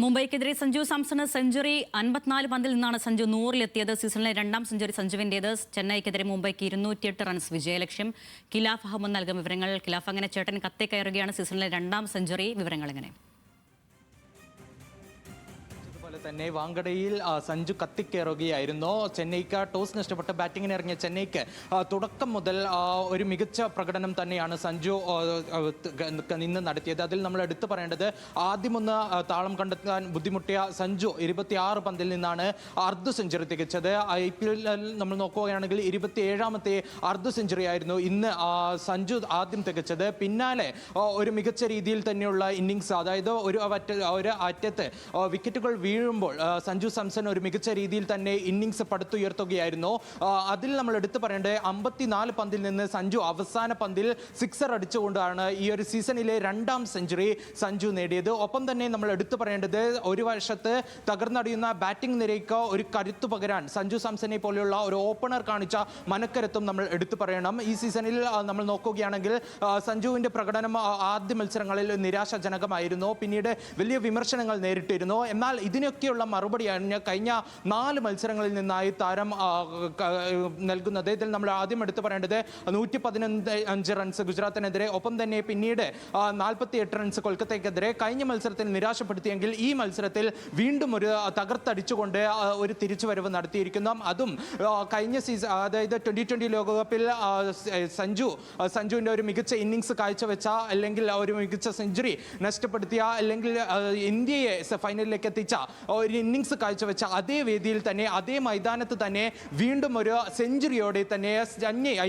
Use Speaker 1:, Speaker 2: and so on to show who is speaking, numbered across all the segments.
Speaker 1: മുംബൈക്കെതിരെ Sanju Samson century 54 പന്തിൽ നിന്നാണ് സഞ്ജു 100-ലെത്തിയത്. സീസണിലെ രണ്ടാം സെഞ്ചുറി സഞ്ജുവിൻ്റേത്. ചെന്നൈക്കെതിരെ മുംബൈക്ക് 208 റൺസ് വിജയലക്ഷ്യം. ഖിലാഫ് അഹമ്മദ് നൽകും വിവരങ്ങൾ. ഖിലാഫ്, അങ്ങനെ ചേട്ടൻ കത്തി കയറുകയാണ്. സീസണിലെ രണ്ടാം സെഞ്ചുറി, വിവരങ്ങൾ എങ്ങനെ?
Speaker 2: തന്നെ വാങ്കഡയിൽ സഞ്ജു കത്തിക്കേറുകയായിരുന്നു. ചെന്നൈക്ക് ടോസ് നഷ്ടപ്പെട്ട് ബാറ്റിങ്ങിന് ഇറങ്ങിയ ചെന്നൈക്ക് തുടക്കം മുതൽ ഒരു മികച്ച പ്രകടനം തന്നെയാണ് സഞ്ജു നിന്ന് നടത്തിയത്. അതിൽ നമ്മൾ എടുത്തു പറയേണ്ടത് ആദ്യമൊന്ന് താളം കണ്ടെത്താൻ ബുദ്ധിമുട്ടിയ സഞ്ജു 26 പന്തിൽ നിന്നാണ് അർദ്ധ സെഞ്ചുറി തികച്ചത്. IPL നമ്മൾ നോക്കുകയാണെങ്കിൽ 27ാമത്തെ അർദ്ധ സെഞ്ചുറി ആയിരുന്നു ഇന്ന് സഞ്ജു ആദ്യം തികച്ചത്. പിന്നാലെ ഒരു മികച്ച രീതിയിൽ തന്നെയുള്ള ഇന്നിങ്സ്, അതായത് ഒരു അറ്റത്ത് വിക്കറ്റുകൾ വീഴുമ്പോൾ സഞ്ജു സാംസൺ ഒരു മികച്ച രീതിയിൽ തന്നെ ഇന്നിങ്സ് പടുത്തുയർത്തുകയായിരുന്നു. അതിൽ നമ്മൾ എടുത്തു പറയേണ്ടത് 54 പന്തിൽ നിന്ന് സഞ്ജു അവസാന പന്തിൽ സിക്സർ അടിച്ചുകൊണ്ടാണ് ഈ ഒരു സീസണിലെ രണ്ടാം സെഞ്ചുറി സഞ്ജു നേടിയത്. ഒപ്പം തന്നെ നമ്മൾ എടുത്തു പറയേണ്ടത് ഒരു വശത്ത് തകർന്നടിയുന്ന ബാറ്റിംഗ് നിരയ്ക്ക് ഒരു കരുത്തു പകരാൻ സഞ്ജു സാംസനെ പോലെയുള്ള ഒരു ഓപ്പണർ കാണിച്ച മനക്കരുത്തും നമ്മൾ എടുത്തു പറയണം. ഈ സീസണിൽ നമ്മൾ നോക്കുകയാണെങ്കിൽ സഞ്ജുവിൻ്റെ പ്രകടനം ആദ്യ മത്സരങ്ങളിൽ നിരാശാജനകമായിരുന്നു. പിന്നീട് വലിയ വിമർശനങ്ങൾ നേരിട്ടിരുന്നു. എന്നാൽ ഇതിനൊക്കെയുള്ള മറുപടിയാണ് കഴിഞ്ഞ 4 മത്സരങ്ങളിൽ നിന്നായി താരം നൽകുന്നത്. ഇതിൽ നമ്മൾ ആദ്യം എടുത്തു പറയേണ്ടത് 115 റൺസ് ഗുജറാത്തിനെതിരെ, ഒപ്പം തന്നെ പിന്നീട് 48 റൺസ് കൊൽക്കത്തയ്ക്കെതിരെ. കഴിഞ്ഞ മത്സരത്തിൽ നിരാശപ്പെടുത്തിയെങ്കിൽ ഈ മത്സരത്തിൽ വീണ്ടും ഒരു തകർത്തടിച്ചുകൊണ്ട് ഒരു തിരിച്ചുവരവ് നടത്തിയിരിക്കുന്നു. അതും കഴിഞ്ഞ സീസൺ, അതായത് 2020 ലോകകപ്പിൽ സഞ്ജുവിൻ്റെ ഒരു മികച്ച ഇന്നിങ്സ് കാഴ്ചവെച്ച, അല്ലെങ്കിൽ ഒരു മികച്ച സെഞ്ചുറി നഷ്ടപ്പെടുത്തിയ, അല്ലെങ്കിൽ ഇന്ത്യയെ ഫൈനലിലേക്ക് എത്തിച്ച ഒരു ഇന്നിങ്സ് കാഴ്ചവെച്ച അതേ വേദിയിൽ തന്നെ, അതേ മൈതാനത്ത് തന്നെ വീണ്ടും ഒരു സെഞ്ചുറിയോടെ തന്നെ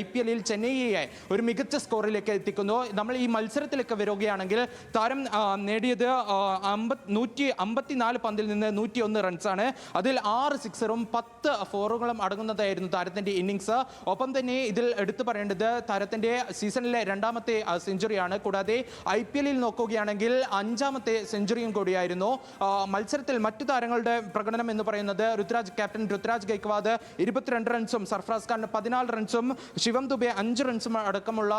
Speaker 2: IPL ചെന്നൈയെ ഒരു മികച്ച സ്കോറിലേക്ക് എത്തിക്കുന്നു. നമ്മൾ ഈ മത്സരത്തിലേക്ക് വരികയാണെങ്കിൽ താരം നേടിയത് 154 പന്തിൽ നിന്ന് 101 റൺസാണ്. അതിൽ 6 സിക്സറും 10 ഫോറുകളും അടങ്ങുന്നതായിരുന്നു താരത്തിൻ്റെ ഇന്നിങ്സ്. ഒപ്പം തന്നെ ഇതിൽ എടുത്തു പറയേണ്ടത് താരത്തിൻ്റെ സീസണിലെ രണ്ടാമത്തെ സെഞ്ചുറിയാണ്. കൂടാതെ IPL നോക്കുകയാണെങ്കിൽ 5ാമത്തെ സെഞ്ചുറിയും കൂടിയായിരുന്നു. മത്സരത്തിൽ മറ്റു താരങ്ങളുടെ പ്രകടനം എന്ന് പറയുന്നത് ക്യാപ്റ്റൻ ഋതുരാജ് ഗൈക്വാദ് 22 റൺസും, സർഫറാസ് ഖാൻ 14 റൺസും, ശിവം ദുബെ 5 റൺസും അടക്കമുള്ള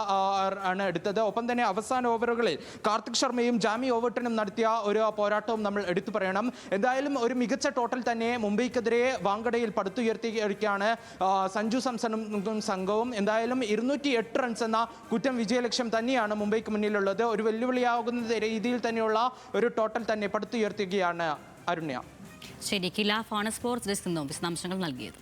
Speaker 2: ആണ് എടുത്തത്. ഒപ്പം തന്നെ അവസാന ഓവറുകളിൽ കാർത്തിക് ശർമ്മയും ജാമി ഓവർട്ടനും നടത്തിയ ഒരു പോരാട്ടവും നമ്മൾ എടുത്തു പറയണം. എന്തായാലും ഒരു മികച്ച ടോട്ടൽ തന്നെ മുംബൈക്കെതിരെ വാങ്കഡയിൽ പടുത്തുയർത്തിയിരിക്കുകയാണ് സഞ്ജു സാംസണും സംഘവും. എന്തായാലും 208 റൺസ് എന്ന കുറ്റം വിജയലക്ഷ്യം തന്നെയാണ് മുംബൈക്ക് മുന്നിലുള്ളത്. ഒരു വെല്ലുവിളിയാകുന്ന രീതിയിൽ തന്നെയുള്ള ഒരു ടോട്ടൽ തന്നെ പടുത്തുയർത്തുകയാണ് അരുണ്യ.
Speaker 1: ശരി, ഖിലാഫാണ് സ്പോർട്സ് ഡെസ്കിൽ നിന്നും വിശദാംശങ്ങൾ നൽകിയത്.